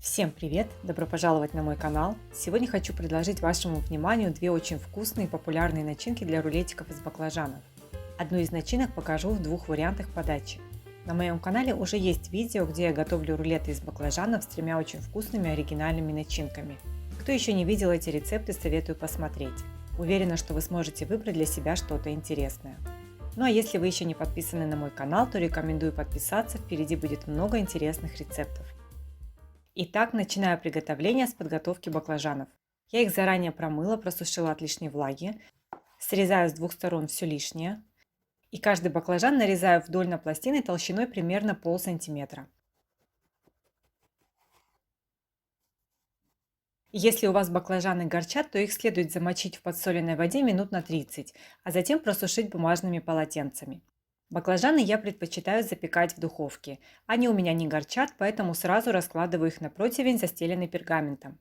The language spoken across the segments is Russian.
Всем привет! Добро пожаловать на мой канал! Сегодня хочу предложить вашему вниманию две очень вкусные и популярные начинки для рулетиков из баклажанов. Одну из начинок покажу в двух вариантах подачи. На моем канале уже есть видео, где я готовлю рулеты из баклажанов с тремя очень вкусными оригинальными начинками. Кто еще не видел эти рецепты, советую посмотреть. Уверена, что вы сможете выбрать для себя что-то интересное. Ну а если вы еще не подписаны на мой канал, то рекомендую подписаться, впереди будет много интересных рецептов. Итак, начинаю приготовление с подготовки баклажанов. Я их заранее промыла, просушила от лишней влаги. Срезаю с двух сторон все лишнее. И каждый баклажан нарезаю вдоль на пластины толщиной примерно полсантиметра. Если у вас баклажаны горчат, то их следует замочить в подсоленной воде минут на 30, а затем просушить бумажными полотенцами. Баклажаны я предпочитаю запекать в духовке. Они у меня не горчат, поэтому сразу раскладываю их на противень, застеленный пергаментом.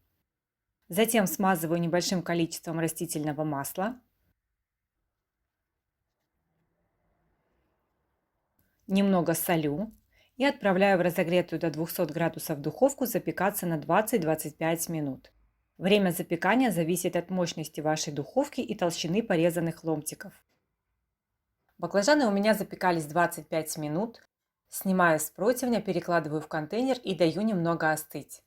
Затем смазываю небольшим количеством растительного масла. Немного солю и отправляю в разогретую до 200 градусов духовку запекаться на 20-25 минут. Время запекания зависит от мощности вашей духовки и толщины порезанных ломтиков. Баклажаны у меня запекались 25 минут. Снимаю с противня, перекладываю в контейнер и даю немного остыть.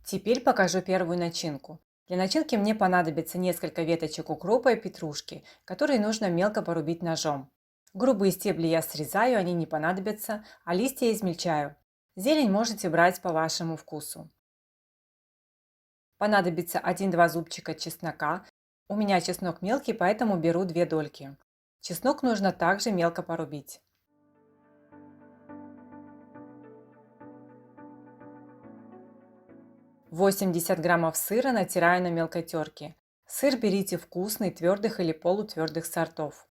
Теперь покажу первую начинку. Для начинки мне понадобится несколько веточек укропа и петрушки, которые нужно мелко порубить ножом. Грубые стебли я срезаю, они не понадобятся, а листья измельчаю. Зелень можете брать по вашему вкусу. Понадобится 1-2 зубчика чеснока. У меня чеснок мелкий, поэтому беру 2 дольки. Чеснок нужно также мелко порубить. «80 граммов сыра натираю на мелкой терке. Сыр берите вкусный, твердых или полутвердых сортов.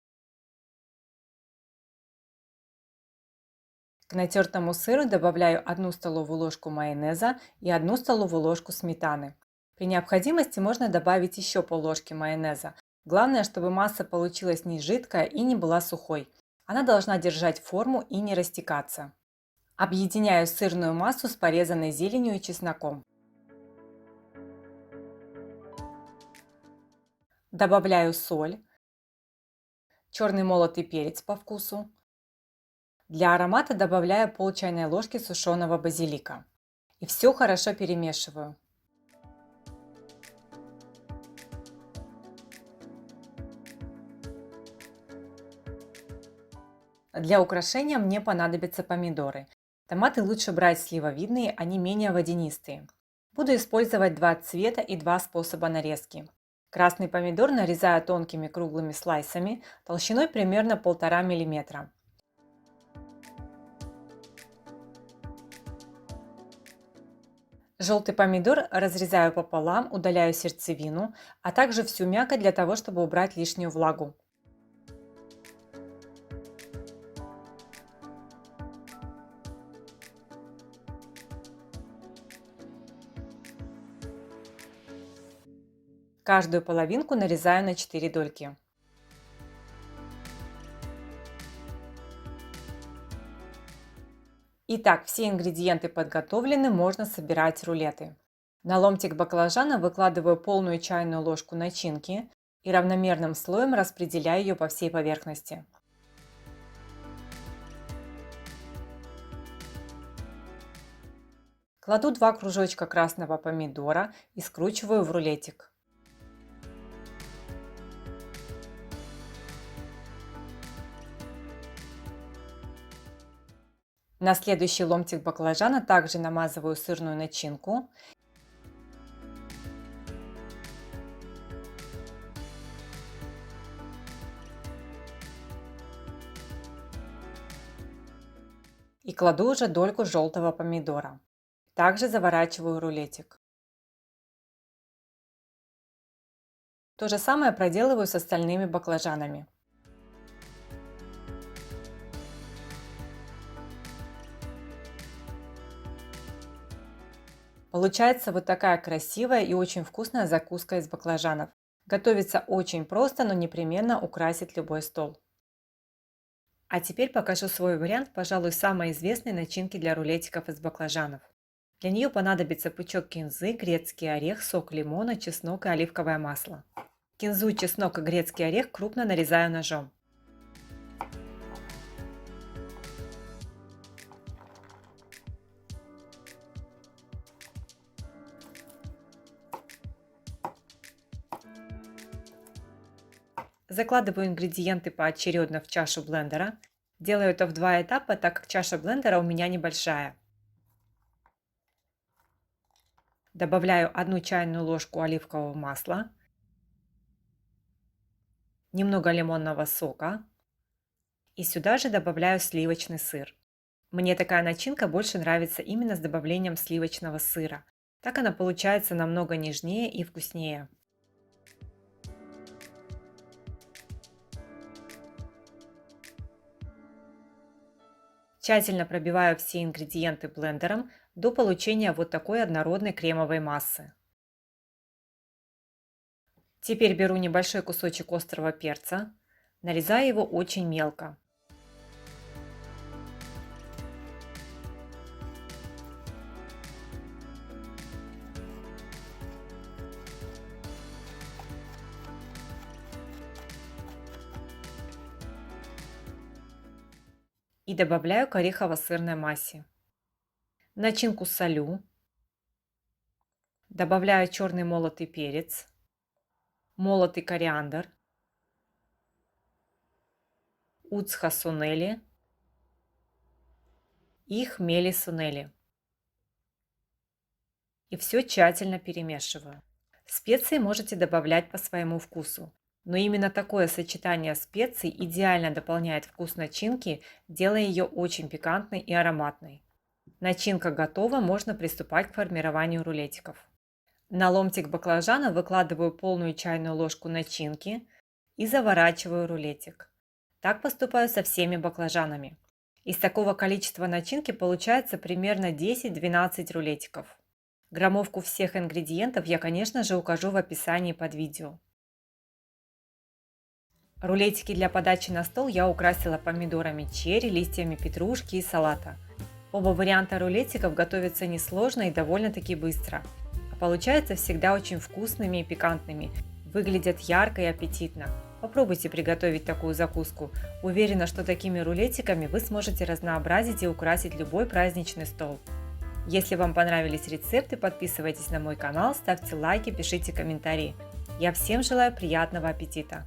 К натертому сыру добавляю 1 столовую ложку майонеза и 1 столовую ложку сметаны. При необходимости можно добавить еще пол-ложки майонеза. Главное, чтобы масса получилась не жидкая и не была сухой. Она должна держать форму и не растекаться. Объединяю сырную массу с порезанной зеленью и чесноком. Добавляю соль, черный молотый перец по вкусу. Для аромата добавляю пол чайной ложки сушеного базилика. И все хорошо перемешиваю. Для украшения мне понадобятся помидоры. Томаты лучше брать сливовидные, они менее водянистые. Буду использовать 2 цвета и 2 способа нарезки. Красный помидор нарезаю тонкими круглыми слайсами толщиной примерно 1,5 мм. Желтый помидор разрезаю пополам, удаляю сердцевину, а также всю мякоть для того, чтобы убрать лишнюю влагу. Каждую половинку нарезаю на 4 дольки. Итак, все ингредиенты подготовлены, можно собирать рулеты. На ломтик баклажана выкладываю полную чайную ложку начинки и равномерным слоем распределяю ее по всей поверхности. Кладу 2 кружочка красного помидора и скручиваю в рулетик. На следующий ломтик баклажана также намазываю сырную начинку. И кладу уже дольку желтого помидора. Также заворачиваю рулетик. То же самое проделываю с остальными баклажанами. Получается вот такая красивая и очень вкусная закуска из баклажанов. Готовится очень просто, но непременно украсит любой стол. А теперь покажу свой вариант, пожалуй, самой известной начинки для рулетиков из баклажанов. Для нее понадобится пучок кинзы, грецкий орех, сок лимона, чеснок и оливковое масло. Кинзу, чеснок и грецкий орех крупно нарезаю ножом. Закладываю ингредиенты поочередно в чашу блендера. Делаю это в два этапа, так как чаша блендера у меня небольшая. Добавляю 1 чайную ложку оливкового масла, немного лимонного сока и сюда же добавляю сливочный сыр. Мне такая начинка больше нравится именно с добавлением сливочного сыра. Так она получается намного нежнее и вкуснее. Тщательно пробиваю все ингредиенты блендером до получения вот такой однородной кремовой массы. Теперь беру небольшой кусочек острого перца, нарезаю его очень мелко. И добавляю к орехово-сырной массе. Начинку солю. Добавляю черный молотый перец, молотый кориандр, уцха сунели и хмели сунели. И все тщательно перемешиваю. Специи можете добавлять по своему вкусу. Но именно такое сочетание специй идеально дополняет вкус начинки, делая ее очень пикантной и ароматной. Начинка готова, можно приступать к формированию рулетиков. На ломтик баклажана выкладываю полную чайную ложку начинки и заворачиваю рулетик. Так поступаю со всеми баклажанами. Из такого количества начинки получается примерно 10-12 рулетиков. Граммовку всех ингредиентов я, конечно же, укажу в описании под видео. Рулетики для подачи на стол я украсила помидорами черри, листьями петрушки и салата. Оба варианта рулетиков готовятся несложно и довольно-таки быстро. А получаются всегда очень вкусными и пикантными, выглядят ярко и аппетитно. Попробуйте приготовить такую закуску. Уверена, что такими рулетиками вы сможете разнообразить и украсить любой праздничный стол. Если вам понравились рецепты, подписывайтесь на мой канал, ставьте лайки, пишите комментарии. Я всем желаю приятного аппетита!